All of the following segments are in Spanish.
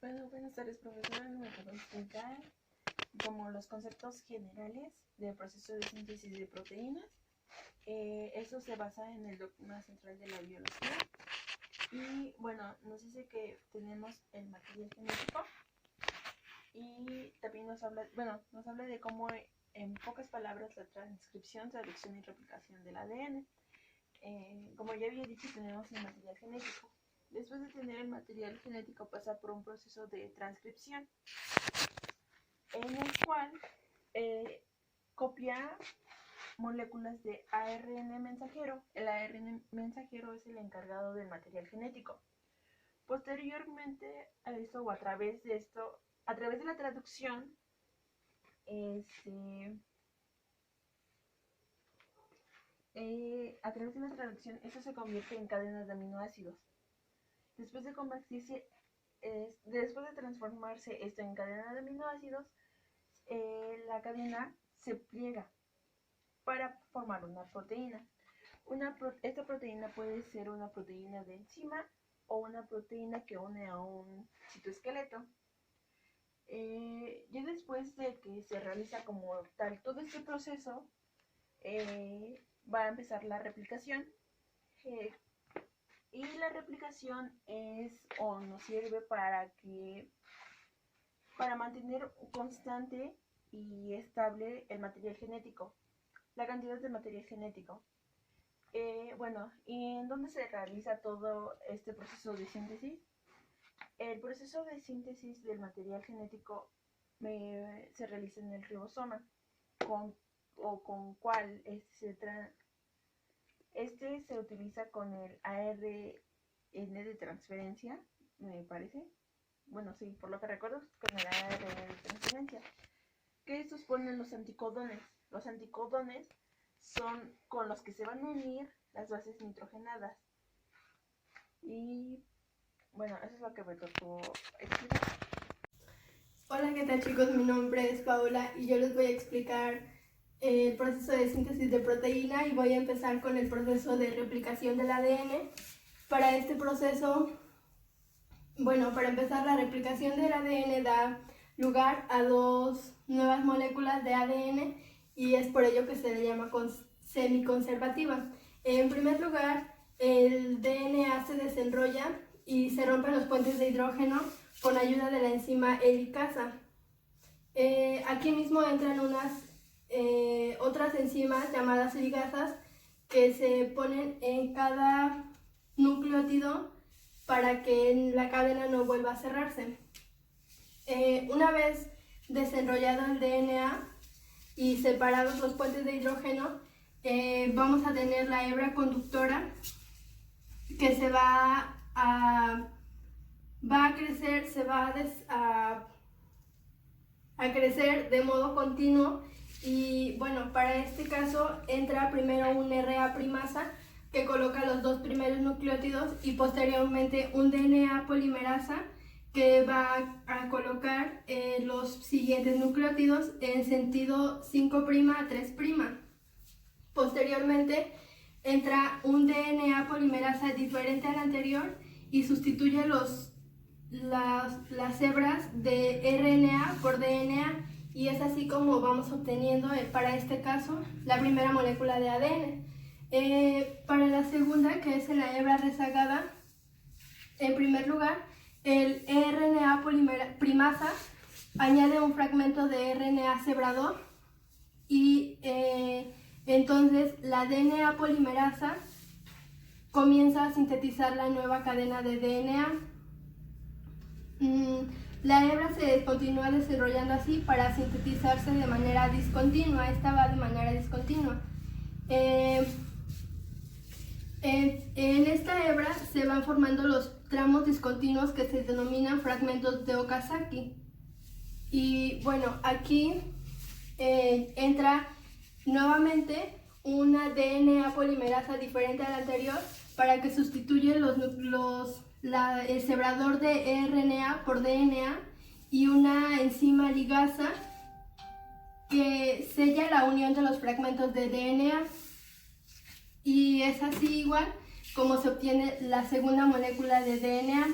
Bueno, buenas tardes, profesora. Me puedo explicar como los conceptos generales del proceso de síntesis de proteínas. Eso se basa en el dogma central de la biología. Y bueno, nos dice que tenemos el material genético y también nos habla de cómo, en pocas palabras, la transcripción, traducción y replicación del ADN. Como ya había dicho, tenemos el material genético. Después de tener el material genético pasa por un proceso de transcripción en el cual copia moléculas de ARN mensajero. El ARN mensajero es el encargado del material genético. Posteriormente a esto, o a través de la traducción, eso se convierte en cadenas de aminoácidos. Después de transformarse esto en cadena de aminoácidos, la cadena se pliega para formar una proteína. Esta proteína puede ser una proteína de enzima o una proteína que une a un citoesqueleto. Ya después de que se realiza como tal todo este proceso, va a empezar la replicación. Y la replicación nos sirve para mantener constante y estable el material genético, la cantidad de material genético. ¿Y en dónde se realiza todo este proceso de síntesis? El proceso de síntesis del material genético se realiza en el ribosoma, se utiliza con el ARN de transferencia, me parece. Bueno, sí, por lo que recuerdo, con el ARN de transferencia. Que estos ponen los anticodones. Los anticodones son con los que se van a unir las bases nitrogenadas. Y bueno, eso es lo que me tocó explicar. Hola, ¿qué tal, chicos? Mi nombre es Paola y yo les voy a explicar el proceso de síntesis de proteína y voy a empezar con el proceso de replicación del ADN. Para este proceso, para empezar, la replicación del ADN da lugar a dos nuevas moléculas de ADN y es por ello que se le llama semiconservativa. En primer lugar, el DNA se desenrolla y se rompen los puentes de hidrógeno con ayuda de la enzima helicasa. Aquí mismo entran otras enzimas llamadas ligasas que se ponen en cada nucleótido para que la cadena no vuelva a cerrarse. Una vez desenrollado el DNA y separados los puentes de hidrógeno, vamos a tener la hebra conductora que se va a crecer, a crecer de modo continuo y para este caso entra primero un RA primasa que coloca los dos primeros nucleótidos y posteriormente un DNA polimerasa que va a colocar los siguientes nucleótidos en sentido 5' a 3'. Posteriormente entra un DNA polimerasa diferente al anterior y sustituye las hebras de RNA por DNA y es así como vamos obteniendo para este caso la primera molécula de ADN. Para la segunda, que es la hebra rezagada, en primer lugar el RNA primasa añade un fragmento de RNA cebrador y entonces la DNA polimerasa comienza a sintetizar la nueva cadena de DNA. La hebra se continúa desarrollando así para sintetizarse de manera discontinua. Esta va de manera discontinua. En esta hebra se van formando los tramos discontinuos que se denominan fragmentos de Okazaki. Y aquí entra nuevamente una DNA polimerasa diferente a la anterior para que sustituya el cebrador de RNA por DNA y una enzima ligasa que sella la unión de los fragmentos de DNA. Y es así igual como se obtiene la segunda molécula de DNA.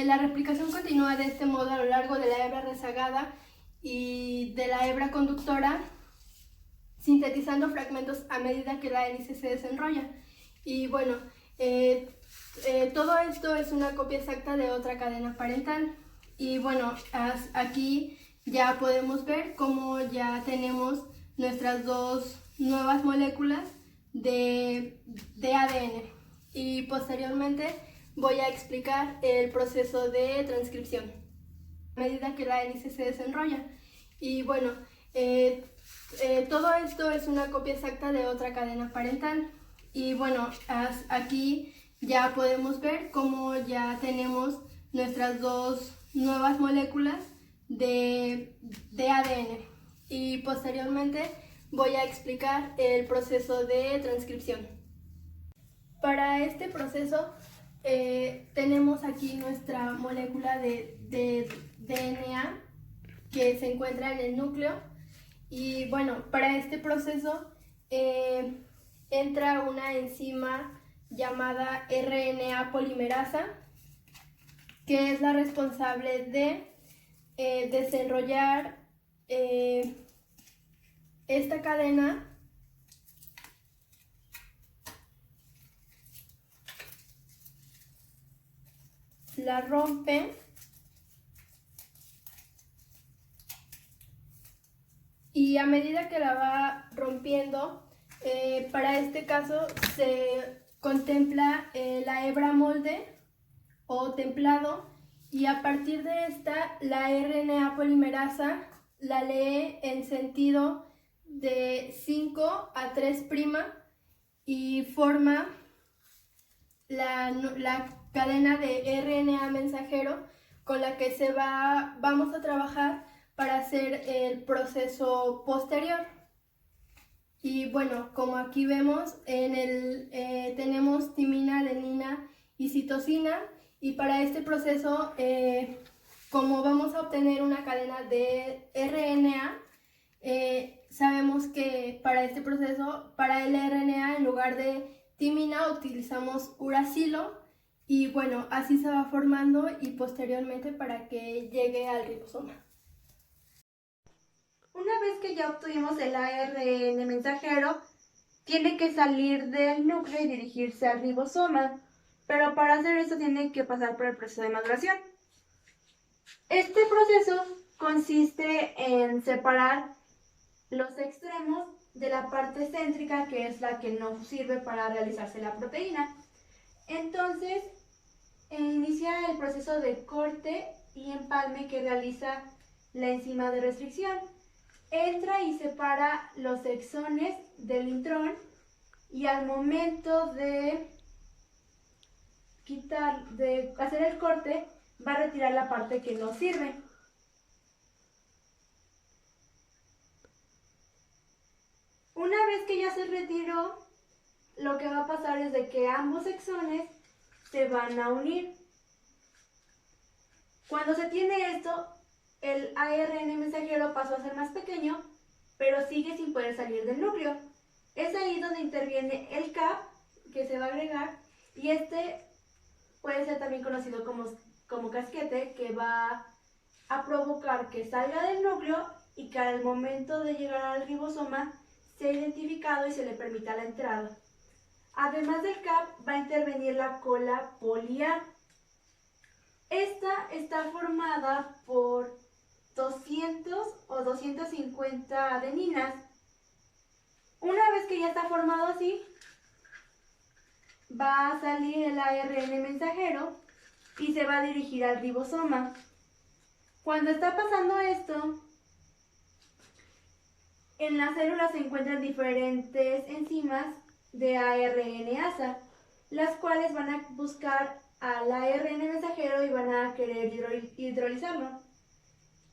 La replicación continúa de este modo a lo largo de la hebra rezagada y de la hebra conductora, sintetizando fragmentos a medida que la hélice se desenrolla. Y bueno, todo esto es una copia exacta de otra cadena parental. Y bueno, aquí ya podemos ver cómo ya tenemos nuestras dos nuevas moléculas de ADN. Y posteriormente voy a explicar el proceso de transcripción a medida que la hélice se desenrolla. Y bueno, todo esto es una copia exacta de otra cadena parental. Y bueno, aquí ya podemos ver cómo ya tenemos nuestras dos nuevas moléculas de ADN. Y posteriormente voy a explicar el proceso de transcripción. Para este proceso tenemos aquí nuestra molécula de DNA que se encuentra en el núcleo. Y bueno, para este proceso entra una enzima llamada RNA polimerasa, que es la responsable de desenrollar esta cadena la rompe y a medida que la va rompiendo, para este caso se contempla la hebra molde o templado, y a partir de esta la RNA polimerasa la lee en sentido de 5 a 3' y forma la cadena de RNA mensajero con la que vamos a trabajar para hacer el proceso posterior. Y bueno, como aquí vemos, tenemos timina, adenina y citosina, y para este proceso, como vamos a obtener una cadena de RNA, sabemos que para este proceso, para el RNA, en lugar de timina utilizamos uracilo, y bueno, así se va formando y posteriormente para que llegue al ribosoma. Una vez que ya obtuvimos el ARN mensajero, tiene que salir del núcleo y dirigirse al ribosoma, pero para hacer esto tiene que pasar por el proceso de maduración. Este proceso consiste en separar los extremos de la parte céntrica, que es la que no sirve para realizarse la proteína. Entonces, inicia el proceso de corte y empalme que realiza la enzima de restricción. Entra y separa los exones del intrón, y al momento de hacer el corte, va a retirar la parte que no sirve. Una vez que ya se retiró, lo que va a pasar es de que ambos exones se van a unir. Cuando se tiene esto, el ARN mensajero pasó a ser más pequeño, pero sigue sin poder salir del núcleo. Es ahí donde interviene el CAP, que se va a agregar, y este puede ser también conocido como casquete, que va a provocar que salga del núcleo y que al momento de llegar al ribosoma sea identificado y se le permita la entrada. Además del CAP, va a intervenir la cola poli A. Esta está formada por 200 o 250 adeninas. Una vez que ya está formado así, va a salir el ARN mensajero y se va a dirigir al ribosoma. Cuando está pasando esto, en la célula se encuentran diferentes enzimas de ARNasa, las cuales van a buscar al ARN mensajero y van a querer hidrolizarlo.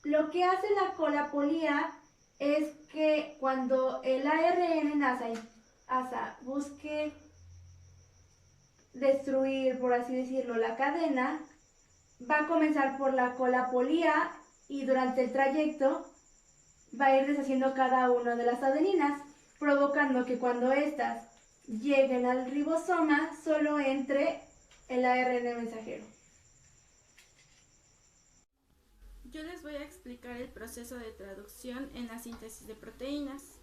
Lo que hace la cola poli A es que cuando el ARN asa busque destruir, por así decirlo, la cadena, va a comenzar por la cola poli A y durante el trayecto va a ir deshaciendo cada una de las adeninas, provocando que cuando éstas lleguen al ribosoma solo entre el ARN mensajero. Yo les voy a explicar el proceso de traducción en la síntesis de proteínas.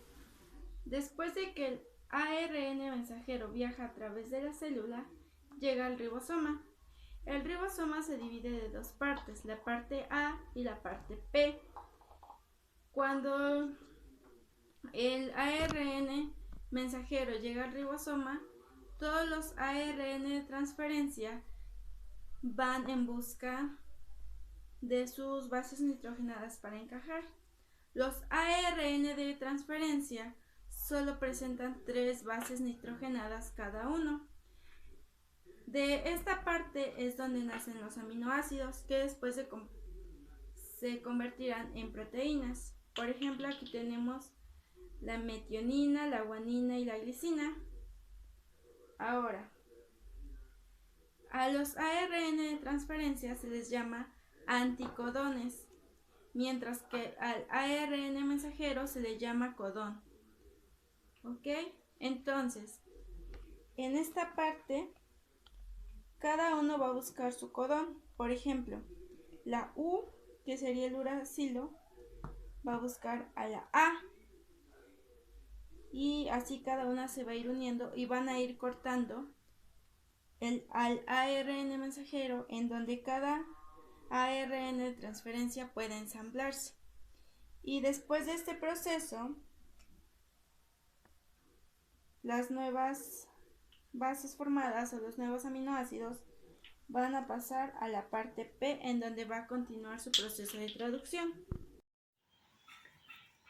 Después de que el ARN mensajero viaja a través de la célula, llega al ribosoma. El ribosoma se divide de dos partes, la parte A y la parte P. Cuando el ARN mensajero llega al ribosoma, todos los ARN de transferencia van en busca de sus bases nitrogenadas para encajar. Los ARN de transferencia solo presentan 3 bases nitrogenadas cada uno. De esta parte es donde nacen los aminoácidos, que después se convertirán en proteínas. Por ejemplo, aquí tenemos la metionina, la guanina y la glicina. Ahora, a los ARN de transferencia se les llama anticodones, mientras que al ARN mensajero se le llama codón. ¿Ok? Entonces, en esta parte, cada uno va a buscar su codón. Por ejemplo, la U, que sería el uracilo, va a buscar a la A. Y así cada una se va a ir uniendo y van a ir cortando al ARN mensajero, en donde cada ARN de transferencia puede ensamblarse. Y después de este proceso, las nuevas bases formadas o los nuevos aminoácidos van a pasar a la parte P, en donde va a continuar su proceso de traducción.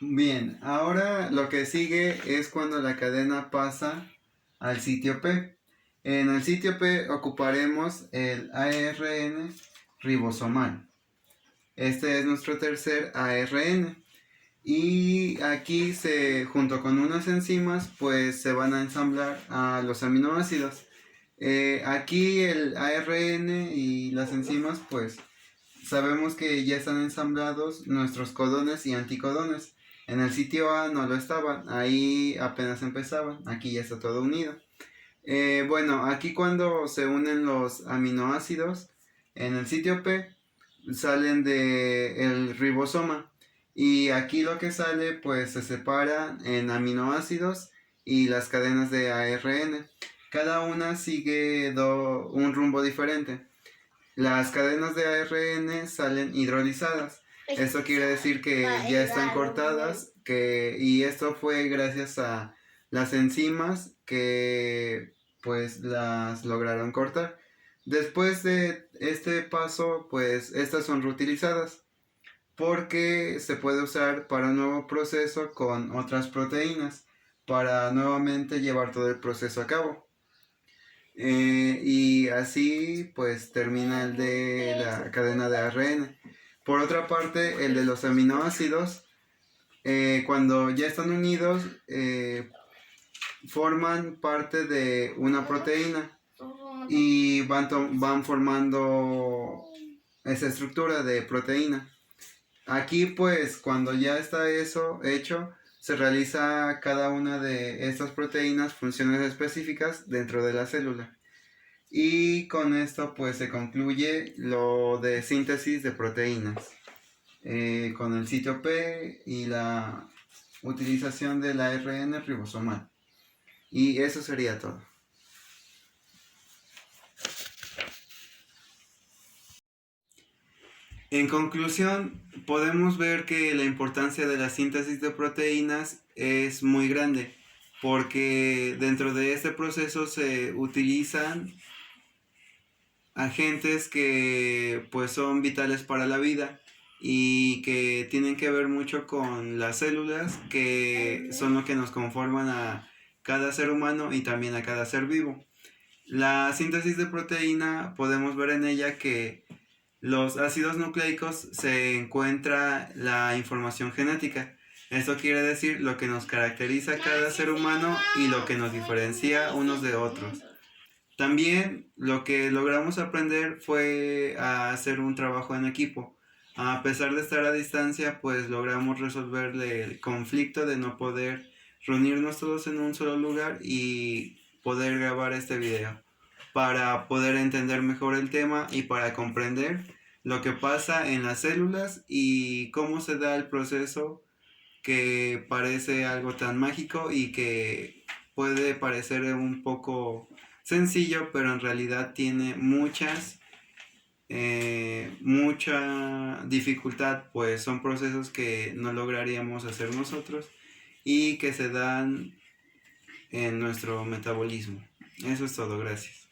Bien, ahora lo que sigue es cuando la cadena pasa al sitio P. En el sitio P ocuparemos el ARN ribosomal. Este es nuestro tercer ARN. Y aquí junto con unas enzimas, pues se van a ensamblar a los aminoácidos. Aquí el ARN y las enzimas, pues sabemos que ya están ensamblados nuestros codones y anticodones. En el sitio A no lo estaban, ahí apenas empezaban, aquí ya está todo unido. Bueno, aquí cuando se unen los aminoácidos en el sitio P, salen del ribosoma. Y aquí lo que sale, pues se separa en aminoácidos y las cadenas de ARN. Cada una sigue un rumbo diferente. Las cadenas de ARN salen hidrolizadas. Esto quiere decir que ya están cortadas, y esto fue gracias a las enzimas que pues las lograron cortar. Después de este paso, pues estas son reutilizadas porque se puede usar para un nuevo proceso con otras proteínas para nuevamente llevar todo el proceso a cabo. Y así pues termina el de la cadena de ARN. Por otra parte, el de los aminoácidos, cuando ya están unidos, forman parte de una proteína y van formando esa estructura de proteína. Aquí pues cuando ya está eso hecho, se realiza cada una de estas proteínas funciones específicas dentro de la célula. Y con esto pues se concluye lo de síntesis de proteínas, con el sitio P y la utilización del ARN ribosomal. Y eso sería todo. En conclusión, podemos ver que la importancia de la síntesis de proteínas es muy grande, porque dentro de este proceso se utilizan agentes que pues son vitales para la vida y que tienen que ver mucho con las células, que son lo que nos conforman a cada ser humano y también a cada ser vivo. La síntesis de proteína, podemos ver en ella que los ácidos nucleicos se encuentra la información genética. Esto quiere decir lo que nos caracteriza a cada ser humano y lo que nos diferencia unos de otros. También lo que logramos aprender fue a hacer un trabajo en equipo. A pesar de estar a distancia, pues logramos resolver el conflicto de no poder reunirnos todos en un solo lugar y poder grabar este video para poder entender mejor el tema y para comprender lo que pasa en las células y cómo se da el proceso que parece algo tan mágico y que puede parecer un poco sencillo, pero en realidad tiene mucha dificultad, pues son procesos que no lograríamos hacer nosotros y que se dan en nuestro metabolismo. Eso es todo, gracias.